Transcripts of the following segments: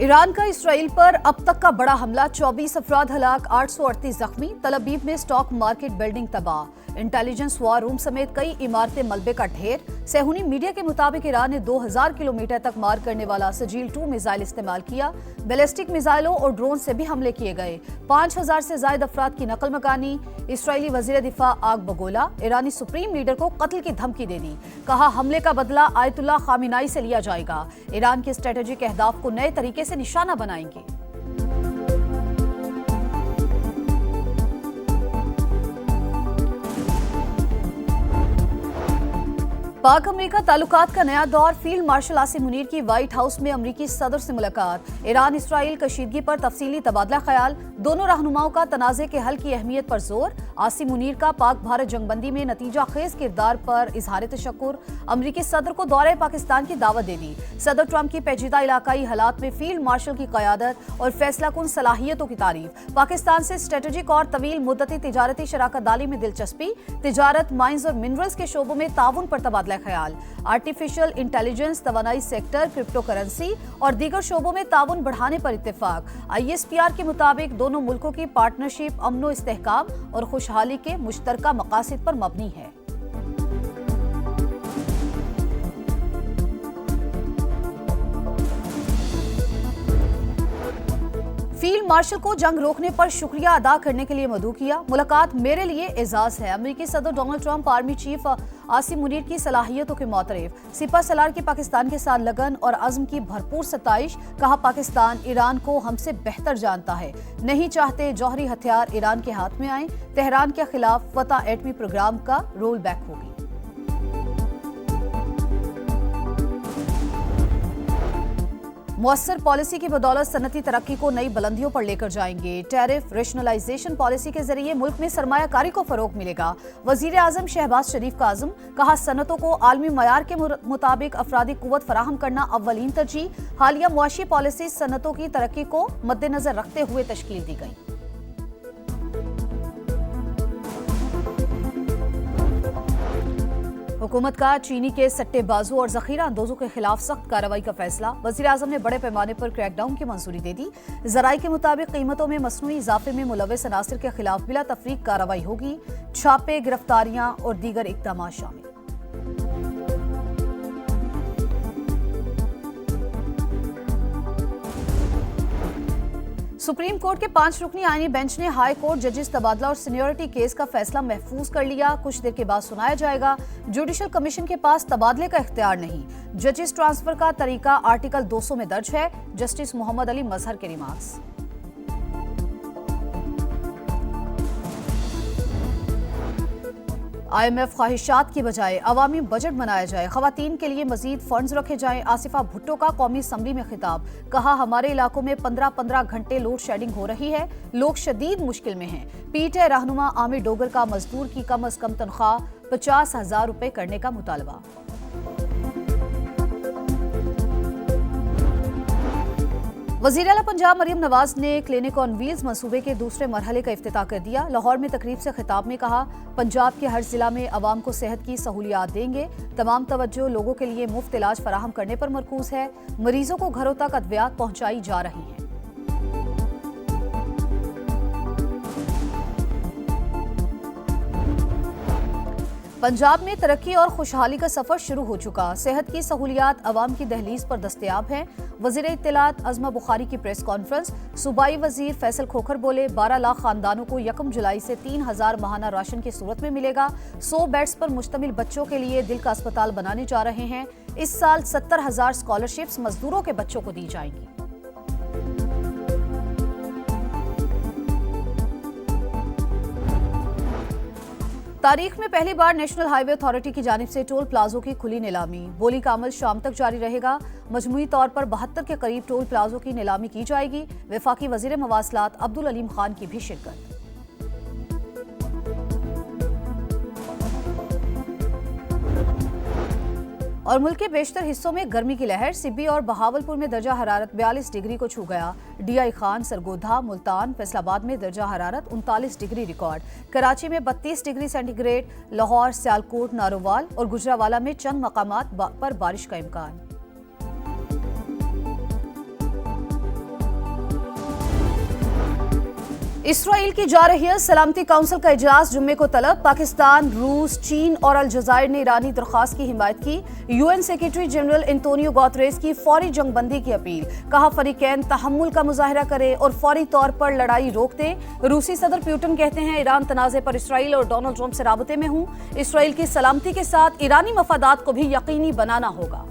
Iran का Israel पर अब तक का बड़ा हमला, 24 अफराद हलाक, 838 जख्मी। तल अवीव में स्टॉक मार्केट बिल्डिंग तबाह, इंटेलिजेंस वॉर रूम समेत कई इमारतें मलबे का ढेर। सेहूनी मीडिया के मुताबिक ईरान ने 2000 किलोमीटर तक मार करने वाला सजील-2 मिसाइल इस्तेमाल किया। बैलिस्टिक मिसाइलों और ड्रोन से भी हमले किए गए। 5000 से ज्यादा अफराद की नकल मकानी। इसराइली वजीर दिफा आग बगोला, ईरानी सुप्रीम लीडर को कत्ल की धमकी दे दी। कहा हमले का बदला आयतुल्लाह खामिनाई से लिया जाएगा। ईरान के स्ट्रेटेजिक अहदाफ को नए तरीके से निशाना बनाएंगे। पाक अमेरिका ताल्लुकात का नया दौर, फील्ड मार्शल आसिम मुनीर की व्हाइट हाउस में अमरीकी सदर से मुलाकात। ईरान इसराइल कशीदगी पर तफसीली तबादला ख्याल, दोनों रहनुमाओं का तनाज़े के हल की अहमियत पर जोर। आसिम मुनीर का पाक भारत जंगबंदी में नतीजा खेज किरदार पर इजहार तशक्कुर। अमरीकी सदर को दौरे पाकिस्तान की दावत दे दी। सदर ट्रंप की पेचीदा इलाकाई हालात में फील्ड मार्शल की क़यादत और फैसला कुन सलाहियतों की तारीफ। पाकिस्तान से स्ट्रेटेजिक और तवील मुद्दती तिजारती शराकत दारी में दिलचस्पी। तिजारत, माइंस और मिनरल्स के शोबों में ताउन पर तबादला ख्याल। आर्टिफिशियल इंटेलिजेंस, तवानाई सेक्टर, क्रिप्टो करेंसी और दीगर शोबों में ताउन बढ़ाने पर इत्तेफाक। ISPR के मुताबिक दोनों मुल्कों की पार्टनरशिप अमनो इस्तेहकाम और खुशहाली के मुश्तरका मकासद पर मबनी है। फील्ड मार्शल को जंग रोकने पर शुक्रिया अदा करने के लिए मदऊ किया। मुलाकात मेरे लिए एजाज है। अमेरिकी सदर Donald Trump army chief Asim Munir की सलाहियतों के मोतरफ। सिपह सलार की पाकिस्तान के साथ लगन और अज़्म की भरपूर सताइश। कहा पाकिस्तान ईरान को हमसे बेहतर जानता है, नहीं चाहते जौहरी हथियार ईरान के हाथ में आए। तेहरान के खिलाफ फतह एटमी प्रोग्राम का रोल बैक होगी। मुअस्सर पॉलिसी की बदौलत सनती तरक्की को नई बुलंदियों पर लेकर जाएंगे। टैरिफ रेशनलाइजेशन पॉलिसी के जरिए मुल्क में सरमायाकारी को फरोग मिलेगा। वजीर आजम शहबाज शरीफ का आज़म। कहा सनतों को आलमी मयार के मुताबिक अफरादी कुव्वत फराहम करना अव्वलीन तरजीह। हालिया मुआशी पॉलिसी सनतों की तरक्की को मद्देनजर रखते हुए तश्कील दी गई। हुकूमत का चीनी के सट्टेबाजों और जखीरा अंदोजों के खिलाफ सख्त कार्रवाई का फैसला। वज़ीर आज़म ने बड़े पैमाने पर क्रैकडाउन की मंजूरी दे दी। ज़राई के मुताबिक कीमतों में मसनूई इजाफे में मुलव्वस अनासिर के खिलाफ बिला तफरीक कार्रवाई होगी। छापे, गिरफ्तारियां और दीगर इक़दाम शामिल। सुप्रीम कोर्ट के 5 रुकनी आईनी बेंच ने हाई कोर्ट जजेस तबादला और सीनियरिटी केस का फैसला महफूज कर लिया। कुछ देर के बाद सुनाया जाएगा। जुडिशल कमीशन के पास तबादले का इख्तियार नहीं। जजेस ट्रांसफर का तरीका आर्टिकल 200 में दर्ज है। जस्टिस मोहम्मद अली मजहर के रिमार्क्स। IMF ख्वाहिशात की बजाय अवामी बजट बनाया जाए, खवातीन के लिए मजीद फंड्स रखे जाएं। आसिफा भुट्टो का कौमी असम्बली में खिताब। कहा हमारे इलाकों में 15-15 घंटे लोड शेडिंग हो रही है, लोग शदीद मुश्किल में हैं। पीटीआई रहनुमा आमिर डोगर का मजदूर की कम अज कम तनख्वाह 50,000 रुपए करने का मुतालबा। वज़ीर आला पंजाब मरियम नवाज ने क्लिनिक ऑन व्हील्स मंसूबे के दूसरे मरहले का इफ्तिताह कर दिया। लाहौर में तकरीब से खिताब में कहा पंजाब के हर जिला में अवाम को सेहत की सहूलियात देंगे। तमाम तवज्जो लोगों के लिए मुफ्त इलाज फराहम करने पर मरकूज है। मरीजों को घरों तक अद्वियात पहुंचाई जा रही हैं। पंजाब में तरक्की और खुशहाली का सफर शुरू हो चुका। सेहत की सहूलियात अवाम की दहलीज पर दस्तयाब हैं। वज़ीर इत्तलात अज़मा बुखारी की प्रेस कॉन्फ्रेंस। सूबाई वजीर फैसल खोखर बोले 12 लाख खानदानों को 1 जुलाई से 3000 माहाना राशन की सूरत में मिलेगा। 100 बेड्स पर मुश्तमिल बच्चों के लिए दिल का अस्पताल बनाने जा रहे हैं। इस साल 70,000 स्कॉलरशिप्स मजदूरों के बच्चों को दी जाएंगी। तारीख में पहली बार नेशनल हाईवे अथॉरिटी की जानिब से टोल प्लाजों की खुली नीलामी। बोली का अमल शाम तक जारी रहेगा। मजमूई तौर पर 72 के करीब टोल प्लाजों की नीलामी की जाएगी। वफाकी वजीर मवासलात अब्दुल अलीम खान की भी शिरकत। और मुल्क के बेशतर हिस्सों में गर्मी की लहर। सिब्बी और बहावलपुर में दर्जा हरारत 42 डिग्री को छू गया। DI खान, सरगोधा, मुल्तान, फैसलाबाद में दर्जा हरारत 39 डिग्री रिकॉर्ड। कराची में 32 डिग्री सेंटीग्रेड। लाहौर, सियालकोट, नारोवाल और गुजरावाला में चंद मकामात पर बारिश का इम्कान। इसराइल की जा रही है सलामती काउंसिल का इजलास जुम्मे को तलब। पाकिस्तान, रूस, चीन और अलजायर ने ईरानी दरख्वास्त की हिमायत की। UN secretary general Antonio Guterres की फौरी जंगबंदी की अपील। कहा फरीकैन तहम्मुल का मुजाहरा करे और फौरी तौर पर लड़ाई रोक दे। रूसी सदर पुतिन कहते हैं ईरान तनाज़े पर इसराइल और डोनाल्ड ट्रंप से राबते में हूं। इसराइल की सलामती के साथ ईरानी मफादात को भी यकीनी बनाना होगा।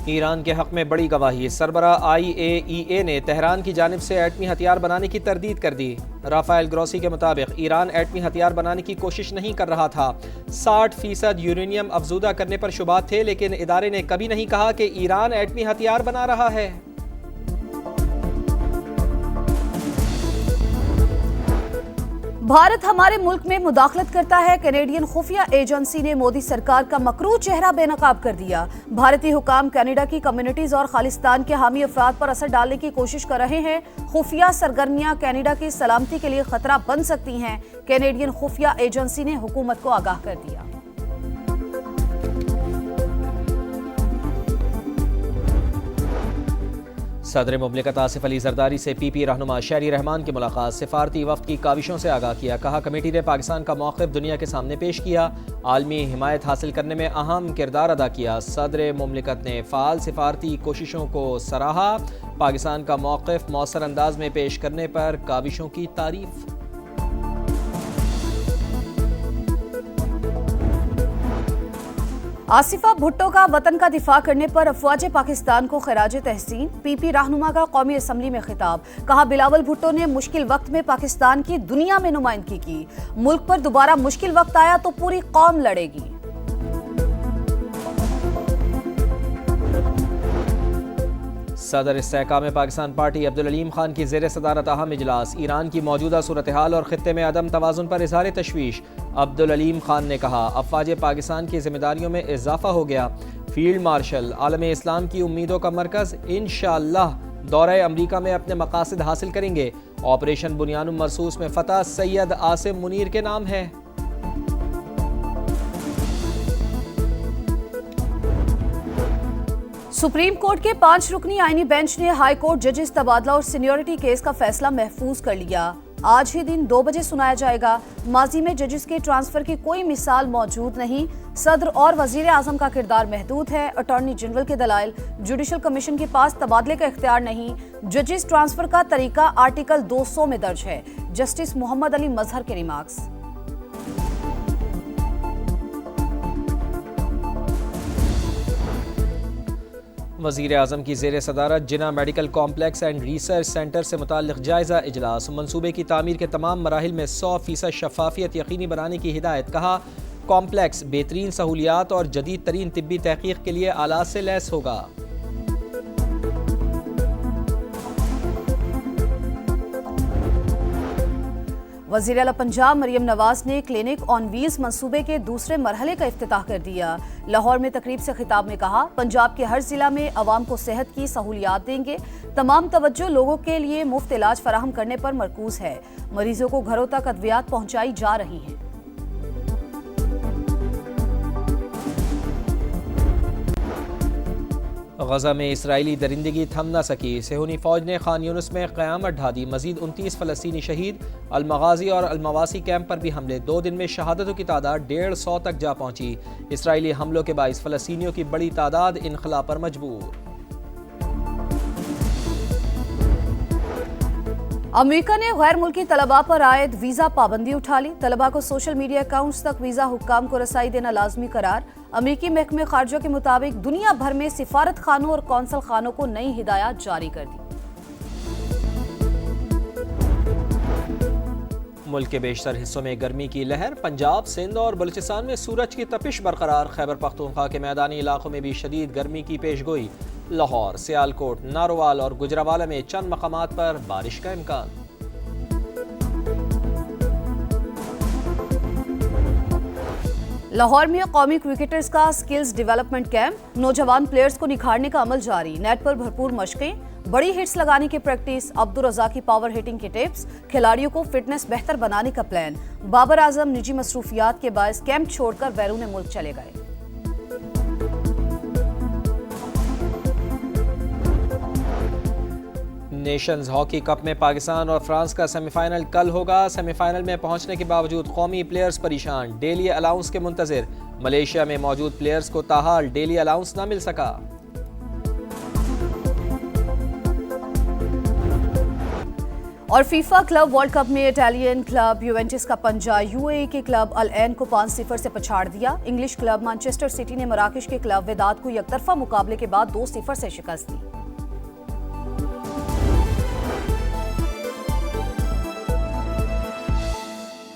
ईरान के हक में बड़ी गवाही। सरबरा IAEA ने तेहरान की जानिब से एटमी हथियार बनाने की तरदीद कर दी। राफेल ग्रोसी के मुताबिक ईरान एटमी हथियार बनाने की कोशिश नहीं कर रहा था। 60% यूरेनियम अफजूदा करने पर शुबात थे, लेकिन इदारे ने कभी नहीं कहा कि ईरान एटमी हथियार बना रहा है। भारत हमारे मुल्क में मुदाखलत करता है। कैनेडियन खुफिया एजेंसी ने मोदी सरकार का मकरू चेहरा बेनकाब कर दिया। भारतीय हुकाम कनाडा की कम्युनिटीज और खालिस्तान के हामी अफराद पर असर डालने की कोशिश कर रहे हैं। खुफिया सरगर्मियां कनाडा की सलामती के लिए खतरा बन सकती हैं। कैनेडियन खुफिया एजेंसी ने हुकूमत को आगाह कर दिया। सदर मुमलिकत आसिफ अली जरदारी से PP रहनुमा शहरी रहमान की मुलाकात। सिफारती वफ्द की काविशों से आगाह किया। कहा कमेटी ने पाकिस्तान का मौक़िफ़ दुनिया के सामने पेश किया। आलमी हिमायत हासिल करने में अहम किरदार अदा किया। सदर मुमलिकत ने फ़ाल सिफारती कोशिशों को सराहा। पाकिस्तान का मौक़िफ़ मौसर अंदाज में पेश करने पर काविशों की तारीफ। आसिफा भुट्टो का वतन का दिफा करने पर अफवाज पाकिस्तान को खिराज तहसीन। PP रहनुमा का कौमी असम्बली में खिताब। कहा बिलावल भुट्टो ने मुश्किल वक्त में पाकिस्तान की दुनिया में नुमाइंदगी की। मुल्क पर दोबारा मुश्किल वक्त आया तो पूरी कौम लड़ेगी। सदर इस्तेहकाम में पाकिस्तान पार्टी अब्दुल अलीम खान की ज़ेर सदारत अहम इजलास। ईरान की मौजूदा सूरत हाल और खित्ते में अदम तवाज़ुन पर इज़हार तशवीश। अब्दुल अलीम खान ने कहा अफवाज पाकिस्तान की जिम्मेदारियों में इजाफा हो गया। फील्ड मार्शल आलम इस्लाम की उम्मीदों का मरकज़ इंशाअल्लाह दौरे अमरीका में अपने मकासद हासिल करेंगे। ऑपरेशन बुनियानुम मरसूस में फ़तह सैयद आसिम मुनीर के नाम है। सुप्रीम कोर्ट के 5 रुकनी आईनी बेंच ने हाई कोर्ट जजेस तबादला और सीनियरिटी केस का फैसला महफूज कर लिया। आज ही दिन 2 बजे सुनाया जाएगा। माजी में जजेस के ट्रांसफर की कोई मिसाल मौजूद नहीं। सदर और वजीर आजम का किरदार महदूद है। अटॉर्नी जनरल के दलाइल। जुडिशल कमीशन के पास तबादले का इख्तियार नहीं। जजेस ट्रांसफर का तरीका आर्टिकल 200 में दर्ज है। जस्टिस मोहम्मद अली मजहर के रिमार्क्स। वज़ीर आज़म की ज़ेर सदारत Jinnah medical complex and research centre से मुताल्लिक़ जायज़ा इजलास। मंसूबे की तामीर के तमाम मराहिल में 100% शफाफियत यकीनी बनाने की हिदायत। कहा कॉम्प्लेक्स बेहतरीन सहूलियात और जदीद तरीन तिब्बी तहक़ीक़ के लिए आलात से लैस होगा। वज़ीर आला पंजाब मरियम नवाज ने क्लिनिक ऑन व्हील्स मंसूबे के दूसरे मरहले का इफ्तिताह कर दिया। लाहौर में तकरीब से खिताब में कहा पंजाब के हर जिला में अवाम को सेहत की सहूलियात देंगे। तमाम तवज्जो लोगों के लिए मुफ्त इलाज फराहम करने पर मरकूज है। मरीजों को घरों तक अद्वियात पहुंचाई जा रही हैं। गजा में इसराइली दरिंदगी थम न सकी। सेहूनी फौज ने खान यूनिस में क़यामत ढा दी। मजीद 29 फ़लस्तीनी शहीद। अलमगाजी और अलमवासी कैंप पर भी हमले। 2 दिन में शहादतों की तादाद 150 तक जा पहुंची। इसराइली हमलों के बाइस फ़लस्तीनियों की बड़ी तादाद इनखला पर मजबूर। अमेरिका ने गैर मुल्की तलबा पर आयद वीजा पाबंदी उठा ली। तलबा को सोशल मीडिया अकाउंट्स तक वीजा हुक्काम को रसाई देना लाजमी करार। अमेरिकी महकमे खारजा के मुताबिक दुनिया भर में सिफारत खानों और कौंसल खानों को नई हिदायत जारी कर दी। मुल्क के बेशतर हिस्सों में गर्मी की लहर। पंजाब, सिंध और बलूचिस्तान में सूरज की तपिश बरकरार। खैबर पख्तूनख्वा के मैदानी इलाकों में भी शदीद गर्मी की पेशगोई। लाहौर, सियालकोट, नारोवाल और गुजरावाला में चंद मकामात पर बारिश का इम्कान। लाहौर में कौमी क्रिकेटर्स का स्किल्स डेवलपमेंट कैंप। नौजवान प्लेयर्स को निखारने का अमल जारी। नेट पर भरपूर मशकें, बड़ी हिट्स लगाने की प्रैक्टिस। अब्दुल रज़ाक की पावर हिटिंग के टिप्स। खिलाड़ियों को फिटनेस बेहतर बनाने का प्लान। बाबर आजम निजी मसरूफियात के बायस कैंप छोड़कर बैरून मुल्क चले गए। नेशंस हॉकी कप में पाकिस्तान और फ्रांस का सेमीफाइनल कल होगा। सेमीफाइनल में पहुंचने के बावजूद कौमी प्लेयर्स परेशान, डेली अलाउंस के मुंतजिर। मलेशिया में मौजूद प्लेयर्स को ताहाल डेली अलाउंस न मिल सका। और फीफा क्लब वर्ल्ड कप में इटालियन क्लब यूवेंटस का पंजा यूएई के क्लब अल ऐन को 5-0 से पछाड़ दिया। इंग्लिश क्लब मैनचेस्टर सिटी ने मराकश के क्लब वेदात को एकतरफा मुकाबले के बाद 2-0 से शिकस्त दी।